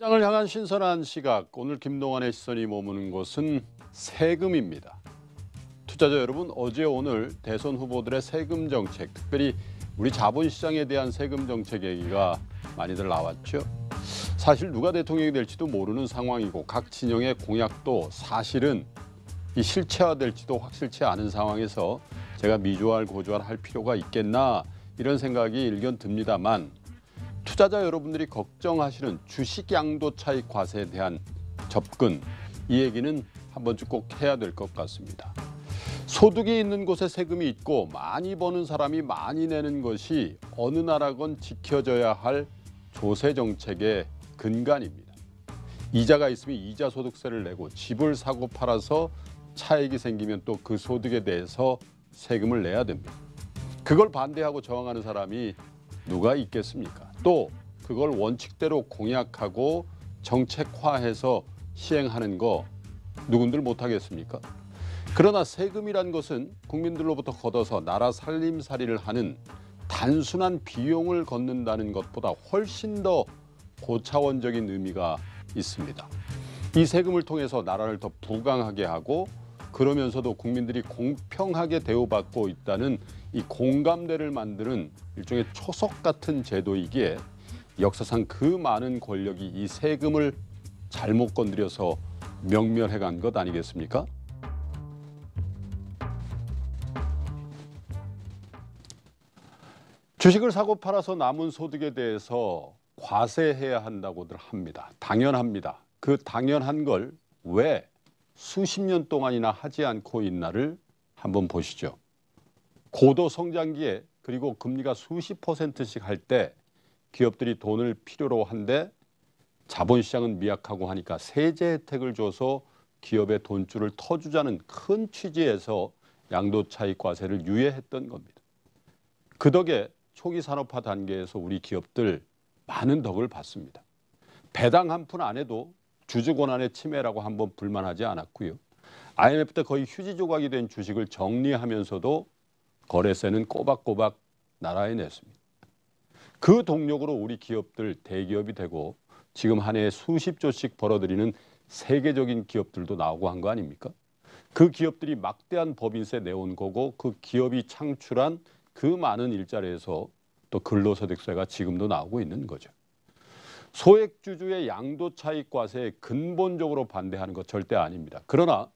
시장을 향한 신선한 시각, 오늘 김동완의 시선이 머무는 곳은 세금입니다. 투자자 여러분, 어제 오늘 대선 후보들의 세금 정책, 특별히 우리 자본시장에 대한 세금 정책 얘기가 많이들 나왔죠. 사실 누가 대통령이 될지도 모르는 상황이고 각 진영의 공약도 사실은 이 실체화될지도 확실치 않은 상황에서 제가 미주알 고주알 할 필요가 있겠나 이런 생각이 일견 듭니다만, 투자자 여러분들이 걱정하시는 주식 양도 차익 과세에 대한 접근, 이 얘기는 한 번쯤 꼭 해야 될 것 같습니다. 소득이 있는 곳에 세금이 있고 많이 버는 사람이 많이 내는 것이 어느 나라건 지켜져야 할 조세 정책의 근간입니다. 이자가 있으면 이자 소득세를 내고 집을 사고 팔아서 차익이 생기면 또 그 소득에 대해서 세금을 내야 됩니다. 그걸 반대하고 저항하는 사람이 누가 있겠습니까? 또 그걸 원칙대로 공약하고 정책화해서 시행하는 거 누군들 못하겠습니까? 그러나 세금이란 것은 국민들로부터 걷어서 나라 살림살이를 하는 단순한 비용을 걷는다는 것보다 훨씬 더 고차원적인 의미가 있습니다. 이 세금을 통해서 나라를 더 부강하게 하고 그러면서도 국민들이 공평하게 대우받고 있다는 이 공감대를 만드는 일종의 초석 같은 제도이기에 역사상 그 많은 권력이 이 세금을 잘못 건드려서 명멸해 간 것 아니겠습니까? 주식을 사고 팔아서 남은 소득에 대해서 과세해야 한다고들 합니다. 당연합니다. 그 당연한 걸 왜 수십 년 동안이나 하지 않고 있나를 한번 보시죠. 고도 성장기에 그리고 금리가 수십 %씩 할 때 기업들이 돈을 필요로 한데 자본시장은 미약하고 하니까 세제 혜택을 줘서 기업의 돈줄을 터주자는 큰 취지에서 양도차익과세를 유예했던 겁니다. 그 덕에 초기 산업화 단계에서 우리 기업들 많은 덕을 봤습니다. 배당 한 푼 안 해도 주주권한의 침해라고 한번 불만하지 않았고요. IMF 때 거의 휴지 조각이 된 주식을 정리하면서도 거래세는 꼬박꼬박 나라에 냈습니다. 그 동력으로 우리 기업들 대기업이 되고 지금 한 해에 수십 조씩 벌어들이는 세계적인 기업들도 나오고 한 거 아닙니까? 그 기업들이 막대한 법인세 내온 거고 그 기업이 창출한 그 많은 일자리에서 또 근로소득세가 지금도 나오고 있는 거죠. 소액주주의 양도차익과세에 근본적으로 반대하는 것 절대 아닙니다. 그러나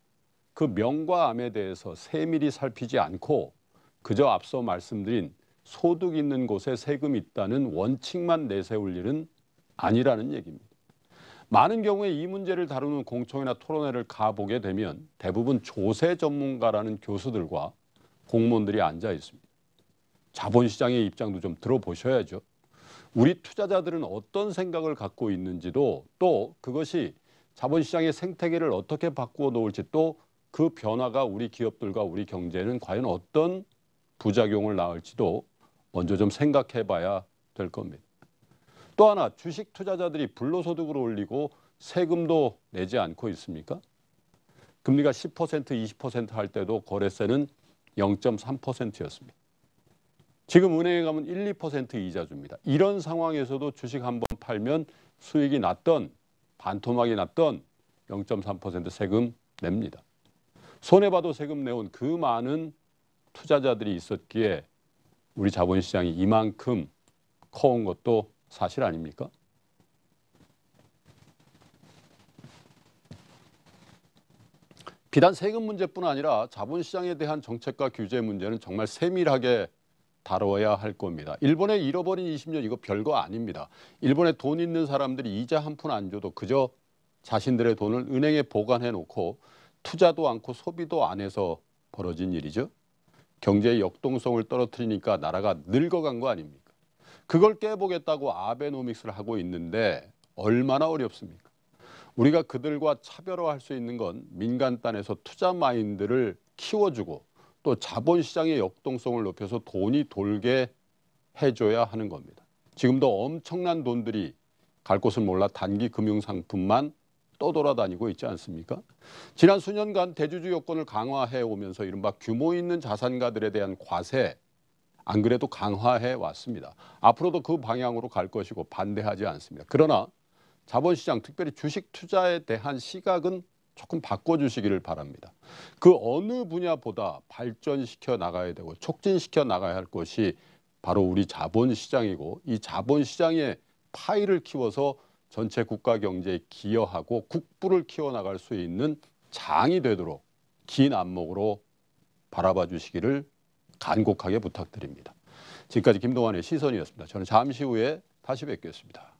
그 명과 암에 대해서 세밀히 살피지 않고 그저 앞서 말씀드린 소득 있는 곳에 세금이 있다는 원칙만 내세울 일은 아니라는 얘기입니다. 많은 경우에 이 문제를 다루는 공청회나 토론회를 가보게 되면 대부분 조세 전문가라는 교수들과 공무원들이 앉아 있습니다. 자본시장의 입장도 좀 들어보셔야죠. 우리 투자자들은 어떤 생각을 갖고 있는지도, 또 그것이 자본시장의 생태계를 어떻게 바꾸어 놓을지, 또 그 변화가 우리 기업들과 우리 경제에는 과연 어떤 부작용을 낳을지도 먼저 좀 생각해 봐야 될 겁니다. 또 하나, 주식 투자자들이 불로소득을 올리고 세금도 내지 않고 있습니까? 금리가 10%, 20% 할 때도 거래세는 0.3%였습니다. 지금 은행에 가면 1, 2% 이자 줍니다. 이런 상황에서도 주식 한번 팔면 수익이 났던 반토막이 났던 0.3% 세금 냅니다. 손해봐도 세금 내온 그 많은 투자자들이 있었기에 우리 자본시장이 이만큼 커온 것도 사실 아닙니까? 비단 세금 문제뿐 아니라 자본시장에 대한 정책과 규제 문제는 정말 세밀하게 다뤄야 할 겁니다. 일본의 잃어버린 20년 이거 별거 아닙니다. 일본에 돈 있는 사람들이 이자 한 푼 안 줘도 그저 자신들의 돈을 은행에 보관해 놓고 투자도 않고 소비도 안 해서 벌어진 일이죠. 경제의 역동성을 떨어뜨리니까 나라가 늙어간 거 아닙니까? 그걸 깨보겠다고 아베노믹스를 하고 있는데 얼마나 어렵습니까? 우리가 그들과 차별화할 수 있는 건 민간단에서 투자 마인드를 키워주고 또 자본시장의 역동성을 높여서 돈이 돌게 해줘야 하는 겁니다. 지금도 엄청난 돈들이 갈 곳을 몰라 단기 금융상품만 떠돌아다니고 있지 않습니까? 지난 수년간 대주주 요건을 강화해 오면서 이른바 규모 있는 자산가들에 대한 과세, 안 그래도 강화해 왔습니다. 앞으로도 그 방향으로 갈 것이고 반대하지 않습니다. 그러나 자본시장, 특별히 주식 투자에 대한 시각은 조금 바꿔주시기를 바랍니다. 그 어느 분야보다 발전시켜 나가야 되고 촉진시켜 나가야 할 것이 바로 우리 자본시장이고, 이 자본시장의 파이를 키워서 전체 국가 경제에 기여하고 국부를 키워나갈 수 있는 장이 되도록 긴 안목으로 바라봐 주시기를 간곡하게 부탁드립니다. 지금까지 김동완의 시선이었습니다. 저는 잠시 후에 다시 뵙겠습니다.